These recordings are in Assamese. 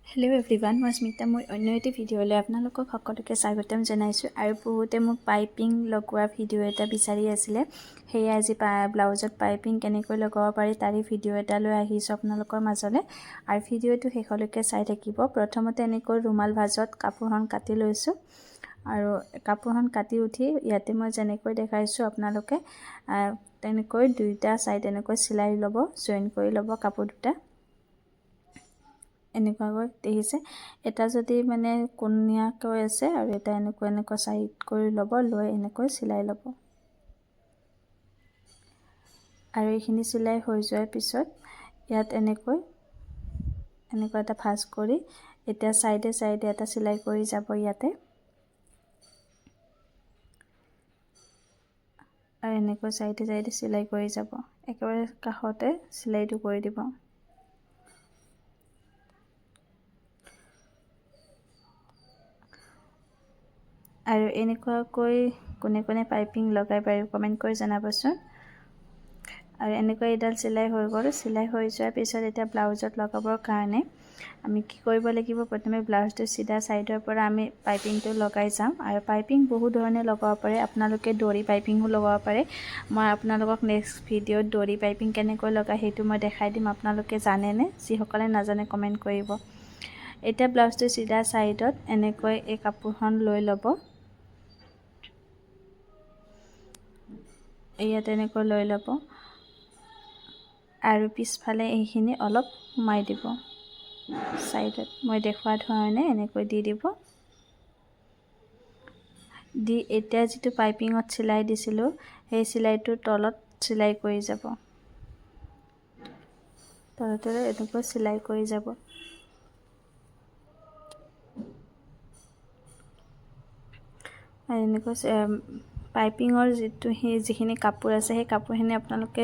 হেল্ল' এভৰিৱান, মই স্মিতা। মোৰ অন্য এটি ভিডিঅ'লৈ আপোনালোকক সকলোকে স্বাগতম জনাইছোঁ। আৰু বহুতে মোক পাইপিং লগোৱা ভিডিঅ' এটা বিচাৰি আছিলে, সেয়ে আজি ব্লাউজত পাইপিং কেনেকৈ লগাব পাৰি তাৰে ভিডিঅ' এটা লৈ আহিছোঁ আপোনালোকৰ মাজলৈ। আৰু ভিডিঅ'টো শেষলৈকে চাই থাকিব। প্ৰথমতে এনেকৈ ৰুমাল ভাঁজত কাপোৰখন কাটি লৈছোঁ। আৰু কাপোৰখন কাটি উঠি ইয়াতে মই যেনেকৈ দেখাইছোঁ আপোনালোকে তেনেকৈ দুইটা ছাইড এনেকৈ চিলাই ল'ব, জইন কৰি ল'ব কাপোৰ দুটা। এনেকুৱাকৈ দেখিছে, এটা যদি মানে কোণীয়াকৈ আছে আৰু এটা এনেকুৱা চাইড কৰি ল'ব, লৈ এনেকৈ চিলাই ল'ব। আৰু এইখিনি চিলাই হৈ যোৱাৰ পিছত ইয়াত এনেকুৱা এটা ভাঁজ কৰি এতিয়া চাইডে চাইডে এটা চিলাই কৰি যাব ইয়াতে। আৰু এনেকৈ চাইডে চাইডে চিলাই কৰি যাব, একেবাৰে কাষতে চিলাইটো কৰি দিব। আৰু এনেকুৱাকৈ কোনে কোনে পাইপিং লগাই পাৰিব কমেণ্ট কৰি জনাবচোন। আৰু এনেকৈ এডাল চিলাই হৈ গ'ল। চিলাই হৈ যোৱাৰ পিছত এতিয়া ব্লাউজত লগাবৰ কাৰণে আমি কি কৰিব লাগিব, প্ৰথমে ব্লাউজটো চিধা ছাইডৰ পৰা আমি পাইপিংটো লগাই যাম। আৰু পাইপিং বহু ধৰণে লগাব পাৰে, আপোনালোকে দৰি পাইপিঙো লগাব পাৰে। মই আপোনালোকক নেক্সট ভিডিঅ'ত দৰি পাইপিং কেনেকৈ লগাই সেইটো মই দেখাই দিম। আপোনালোকে জানেনে? যিসকলে নাজানে কমেণ্ট কৰিব। এতিয়া ব্লাউজটো চিধা ছাইডত এনেকৈ এই কাপোৰখন লৈ ল'ব। ইয়াত এনেকৈ লৈ ল'ব আৰু পিছফালে এইখিনি অলপ সোমাই দিব ছাইডত। মই দেখুওৱা ধৰণে এনেকৈ দি দিব। দি এতিয়া যিটো পাইপিঙত চিলাই দিছিলোঁ সেই চিলাইটোৰ তলত চিলাই কৰি যাব, তলতে এনেকৈ চিলাই কৰি যাব। আৰু এনেকৈ পাইপিঙৰ যিখিনি কাপোৰ আছে সেই কাপোৰখিনি আপোনালোকে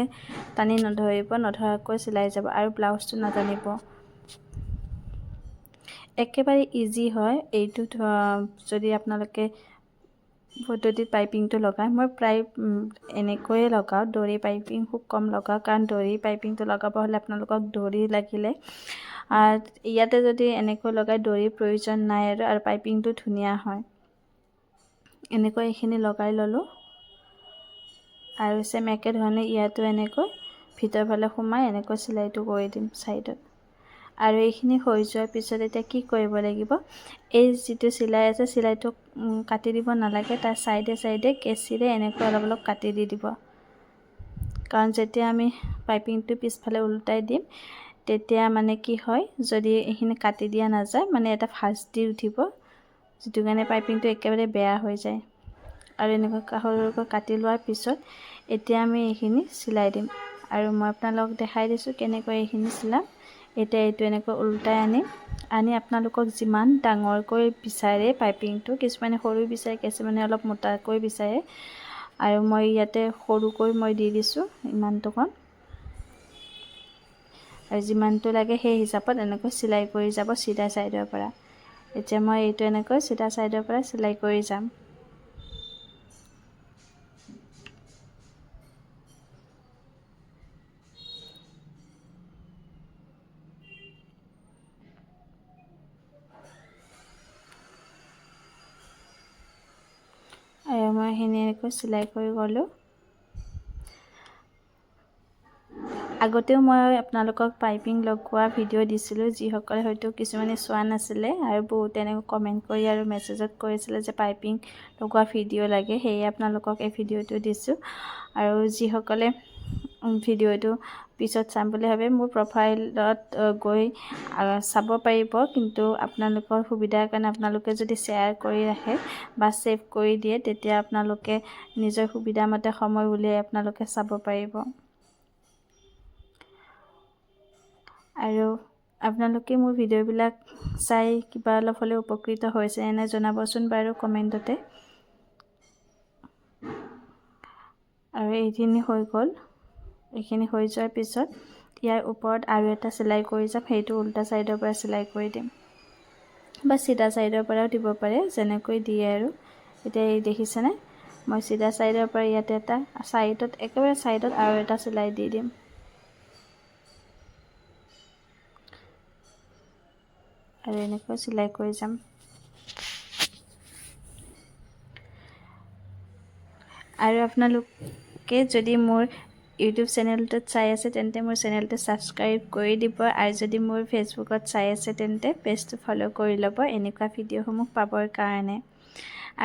টানি নধৰাকৈ চিলাই যাব। আৰু ব্লাউজটো নাটানিব। একেবাৰে ইজি হয় এইটো। যদি আপোনালোকে পদ্ধতিত পাইপিংটো লগায়, মই প্ৰায় এনেকৈয়ে লগাওঁ। দৰি পাইপিং খুব কম লগাওঁ, কাৰণ দৰি পাইপিংটো লগাব হ'লে আপোনালোকক দৰি লাগিলে। ইয়াতে যদি এনেকৈ লগাই দৰিৰ প্ৰয়োজন নাই আৰু পাইপিংটো ধুনীয়া হয়। এনেকৈ এইখিনি লগাই ল'লোঁ। আৰু চেম একেধৰণে ইয়াতো এনেকৈ ভিতৰ ফালে সোমাই এনেকৈ চিলাইটো কৰি দিম ছাইডত। আৰু এইখিনি হৈ যোৱাৰ পিছত এতিয়া কি কৰিব লাগিব, এই যিটো চিলাই আছে চিলাইটো কাটি দিব নালাগে, তাৰ চাইডে চাইডে কেঁচিৰে এনেকৈ অলপ অলপ কাটি দি দিব। কাৰণ যেতিয়া আমি পাইপিংটো পিছফালে ওলটাই দিম তেতিয়া মানে কি হয়, যদি এইখিনি কাটি দিয়া নাযায় মানে এটা ভাঁজ দি উঠিব, যিটো কাৰণে পাইপিংটো একেবাৰে বেয়া হৈ যায়। আৰু এনেকৈ সৰুকৈ কাটি লোৱাৰ পিছত এতিয়া আমি এইখিনি চিলাই দিম। আৰু মই আপোনালোকক দেখাই দিছোঁ কেনেকৈ এইখিনি চিলাম। এতিয়া এইটো এনেকৈ ওলটাই আনি আপোনালোকক যিমান ডাঙৰকৈ বিচাৰে পাইপিংটো, কিছুমানে সৰু বিচাৰে, কিছুমানে অলপ মোটাকৈ বিচাৰে। আৰু মই ইয়াতে সৰুকৈ মই দি দিছোঁ ইমানটোকণ। আৰু যিমানটো লাগে সেই হিচাপত এনেকৈ চিলাই কৰি যাব চিধা ছাইডৰ পৰা। এতিয়া মই এইটো এনেকৈ চিধা ছাইডৰ পৰা চিলাই কৰি যাম। আৰু মই এইখিনি এনেকৈ চিলাই কৰি গ'লোঁ। আগতেও মই আপোনালোকক পাইপিং লগোৱা ভিডিঅ' দিছিলোঁ, যিসকলে হয়তো কিছুমানে চোৱা নাছিলে। আৰু বহুতে এনেকৈ কমেণ্ট কৰি আৰু মেছেজত কৰিছিলে যে পাইপিং লগোৱা ভিডিঅ' লাগে, সেয়ে আপোনালোকক এই ভিডিঅ'টো দিছোঁ। আৰু যিসকলে ভিডিঅ'টো পিছত চাম বুলি ভাবে মোৰ প্ৰফাইলত গৈ চাব পাৰিব। কিন্তু আপোনালোকৰ সুবিধাৰ কাৰণে আপোনালোকে যদি শ্বেয়াৰ কৰি ৰাখে বা ছেভ কৰি দিয়ে, তেতিয়া আপোনালোকে নিজৰ সুবিধা মতে সময় উলিয়াই আপোনালোকে চাব পাৰিব। আৰু আপোনালোকে মোৰ ভিডিঅ'বিলাক চাই কিবা অলপ হ'লেও উপকৃত হৈছে এনে জনাবচোন বাৰু কমেণ্টতে। আৰু এইখিনি হৈ গ'ল। এইখিনি হৈ যোৱাৰ পিছত ইয়াৰ ওপৰত আৰু এটা চিলাই কৰি যাম, সেইটো উল্টা ছাইডৰ পৰা চিলাই কৰি দিম বা চিধা ছাইডৰ পৰাও দিব পাৰে, যেনেকৈ দিয়ে আৰু। এতিয়া এই দেখিছেনে, মই চিধা ছাইডৰ পৰা ইয়াতে এটা ছাইডত একেবাৰে ছাইডত আৰু এটা চিলাই দি দিম। আৰু এনেকৈ চিলাই কৰি যাম। আৰু আপোনালোকে যদি মোৰ ইউটিউব চেনেলটোত চাই আছে তেন্তে মোৰ চেনেলটো ছাবস্ক্ৰাইব কৰি দিব, আৰু যদি মোৰ ফেচবুকত চাই আছে তেন্তে পেজটো ফ'ল' কৰি ল'ব এনেকুৱা ভিডিঅ'সমূহ পাবৰ কাৰণে।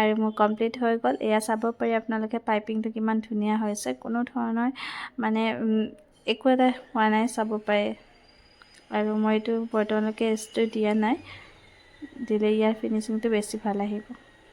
আৰু মোৰ কমপ্লিট হৈ গ'ল, এয়া চাব পাৰি আপোনালোকে পাইপিংটো কিমান ধুনীয়া হৈছে, কোনো ধৰণৰ মানে একো এটা হোৱা নাই চাব পাৰে। আৰু মই এইটো বৰ্তমানলৈকে এজটো দিয়া নাই, দিলে ইয়াৰ ফিনিচিংটো বেছি ভাল আহিব।